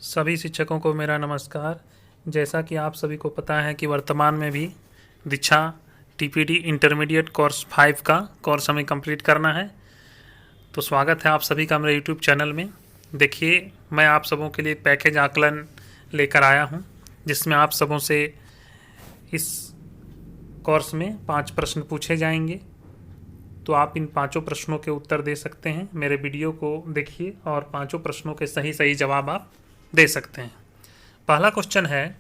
सभी शिक्षकों को मेरा नमस्कार। जैसा कि आप सभी को पता है कि वर्तमान में भी दीक्षा टीपीटी इंटरमीडिएट कोर्स 5 का कोर्स हमें कंप्लीट करना है। तो स्वागत है आप सभी का मेरे यूट्यूब चैनल में। देखिए, मैं आप सबों के लिए पैकेज आकलन लेकर आया हूं, जिसमें आप सबों से इस कोर्स में 5 प्रश्न पूछे जाएंगे। तो आप इन 5 प्रश्नों के उत्तर दे सकते हैं। मेरे वीडियो को देखिए और 5 प्रश्नों के सही जवाब आप दे सकते हैं। पहला क्वेश्चन है,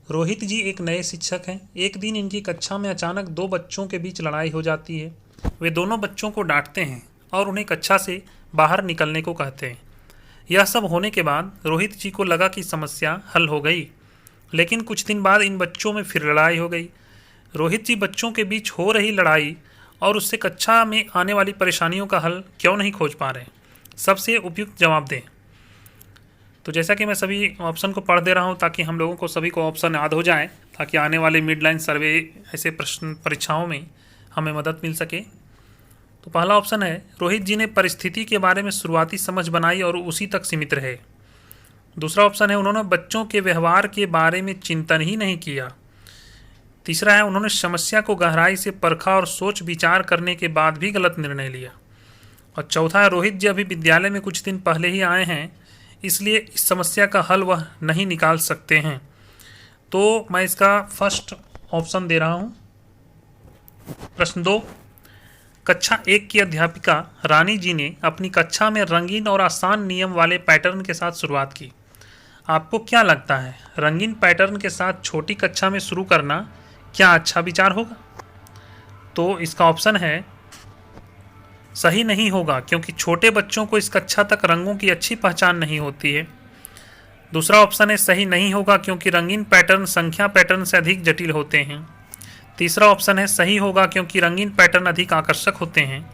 रोहित जी एक नए शिक्षक हैं। एक दिन इनकी कक्षा में अचानक 2 बच्चों के बीच लड़ाई हो जाती है। वे दोनों बच्चों को डांटते हैं और उन्हें कक्षा से बाहर निकलने को कहते हैं। यह सब होने के बाद रोहित जी को लगा कि समस्या हल हो गई, लेकिन कुछ दिन बाद इन बच्चों में फिर लड़ाई हो गई। रोहित जी बच्चों के बीच हो रही लड़ाई और उससे कक्षा में आने वाली परेशानियों का हल क्यों नहीं खोज पा रहे? सबसे उपयुक्त जवाब दें। तो जैसा कि मैं सभी ऑप्शन को पढ़ दे रहा हूं ताकि हम लोगों को सभी को ऑप्शन याद हो जाए, ताकि आने वाले मिड लाइन सर्वे ऐसे प्रश्न परीक्षाओं में हमें मदद मिल सके। तो पहला ऑप्शन है, रोहित जी ने परिस्थिति के बारे में शुरुआती समझ बनाई और उसी तक सीमित रहे। दूसरा ऑप्शन है, उन्होंने बच्चों के व्यवहार के बारे में चिंतन ही नहीं किया। तीसरा है, उन्होंने समस्या को गहराई से परखा और सोच विचार करने के बाद भी गलत निर्णय लिया। और चौथा है, रोहित जी अभी विद्यालय में कुछ दिन पहले ही आए हैं, इसलिए इस समस्या का हल वह नहीं निकाल सकते हैं। तो मैं इसका फर्स्ट ऑप्शन दे रहा हूँ। प्रश्न 2, कक्षा 1 की अध्यापिका रानी जी ने अपनी कक्षा में रंगीन और आसान नियम वाले पैटर्न के साथ शुरुआत की। आपको क्या लगता है, रंगीन पैटर्न के साथ छोटी कक्षा में शुरू करना क्या अच्छा विचार होगा? तो इसका ऑप्शन है सही नहीं होगा, क्योंकि छोटे बच्चों को इस कक्षा तक रंगों की अच्छी पहचान नहीं होती है। दूसरा ऑप्शन है सही नहीं होगा, क्योंकि रंगीन पैटर्न संख्या पैटर्न से अधिक जटिल होते हैं। तीसरा ऑप्शन है सही होगा, क्योंकि रंगीन पैटर्न अधिक आकर्षक होते हैं।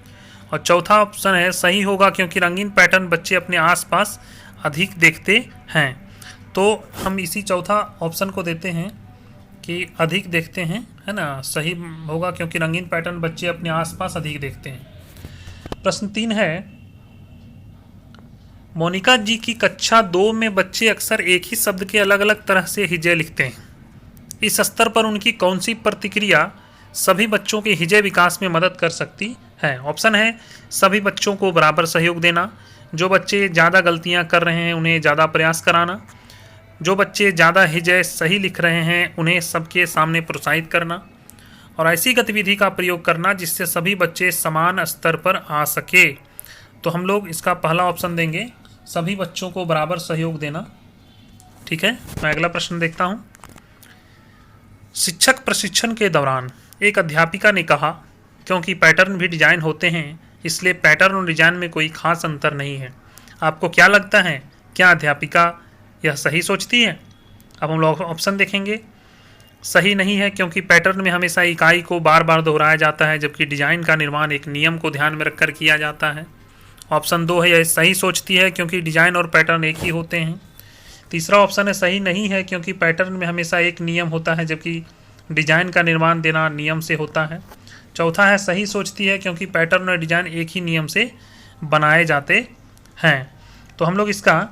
और चौथा ऑप्शन है सही होगा, क्योंकि रंगीन पैटर्न बच्चे अपने आसपास अधिक देखते हैं। तो हम इसी चौथा ऑप्शन को देते हैं कि अधिक देखते हैं, है ना। सही होगा क्योंकि रंगीन पैटर्न बच्चे अपने आसपास अधिक देखते हैं। प्रश्न 3 है, मोनिका जी की कक्षा 2 में बच्चे अक्सर एक ही शब्द के अलग अलग तरह से हिजे लिखते हैं। इस स्तर पर उनकी कौन सी प्रतिक्रिया सभी बच्चों के हिजे विकास में मदद कर सकती है? ऑप्शन है सभी बच्चों को बराबर सहयोग देना, जो बच्चे ज़्यादा गलतियां कर रहे हैं उन्हें ज़्यादा प्रयास कराना, जो बच्चे ज़्यादा हिजे सही लिख रहे हैं उन्हें सबके सामने प्रोत्साहित करना, और ऐसी गतिविधि का प्रयोग करना जिससे सभी बच्चे समान स्तर पर आ सके। तो हम लोग इसका पहला ऑप्शन देंगे, सभी बच्चों को बराबर सहयोग देना। ठीक है, मैं अगला प्रश्न देखता हूँ। शिक्षक प्रशिक्षण के दौरान एक अध्यापिका ने कहा, क्योंकि पैटर्न भी डिजाइन होते हैं इसलिए पैटर्न और डिजाइन में कोई खास अंतर नहीं है। आपको क्या लगता है, क्या अध्यापिका यह सही सोचती है? अब हम लोग ऑप्शन देखेंगे। सही नहीं है, क्योंकि पैटर्न में हमेशा इकाई को बार बार दोहराया जाता है, जबकि डिजाइन का निर्माण एक नियम को ध्यान में रखकर किया जाता है। ऑप्शन 2 है, यह सही सोचती है, क्योंकि डिजाइन और पैटर्न एक ही होते हैं। तीसरा ऑप्शन है सही नहीं है, क्योंकि पैटर्न में हमेशा एक नियम होता है, जबकि डिजाइन का निर्माण देना नियम से होता है। चौथा है सही सोचती है, क्योंकि पैटर्न और डिजाइन एक ही नियम से बनाए जाते हैं। तो हम लोग इसका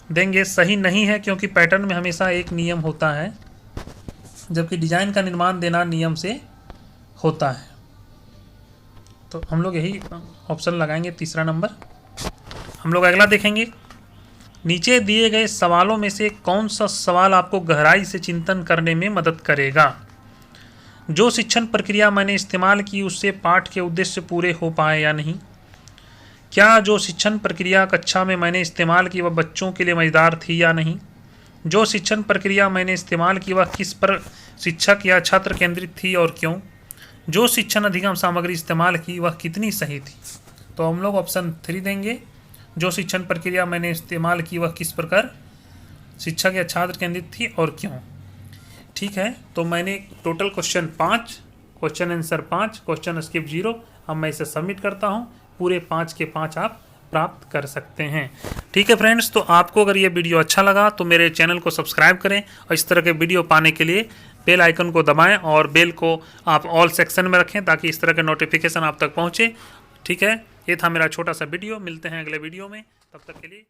देंगे सही नहीं है, क्योंकि पैटर्न में हमेशा एक नियम होता है, जबकि डिजाइन का निर्माण देना नियम से होता है। तो हम लोग यही ऑप्शन लगाएंगे, तीसरा नंबर। हम लोग अगला देखेंगे। नीचे दिए गए सवालों में से कौन सा सवाल आपको गहराई से चिंतन करने में मदद करेगा? जो शिक्षण प्रक्रिया मैंने इस्तेमाल की उससे पाठ के उद्देश्य पूरे हो पाए या नहीं? क्या जो शिक्षण प्रक्रिया कक्षा में मैंने इस्तेमाल की वह बच्चों के लिए मज़ेदार थी या नहीं? जो शिक्षण प्रक्रिया मैंने इस्तेमाल की वह किस पर शिक्षक या छात्र केंद्रित थी और क्यों? जो शिक्षण अधिगम सामग्री इस्तेमाल की वह कितनी सही थी? तो हम लोग ऑप्शन 3 देंगे, जो शिक्षण प्रक्रिया मैंने इस्तेमाल की वह किस प्रकार शिक्षक या छात्र केंद्रित थी और क्यों। ठीक है, तो मैंने total question 5, question answer 5, question skip 0। अब मैं इसे सबमिट करता हूँ। पूरे 5 के 5 आप प्राप्त कर सकते हैं। ठीक है फ्रेंड्स, तो आपको अगर ये वीडियो अच्छा लगा तो मेरे चैनल को सब्सक्राइब करें और इस तरह के वीडियो पाने के लिए बेल आइकन को दबाएं और बेल को आप ऑल सेक्शन में रखें, ताकि इस तरह के नोटिफिकेशन आप तक पहुंचे। ठीक है, ये था मेरा छोटा सा वीडियो। मिलते हैं अगले वीडियो में, तब तक के लिए।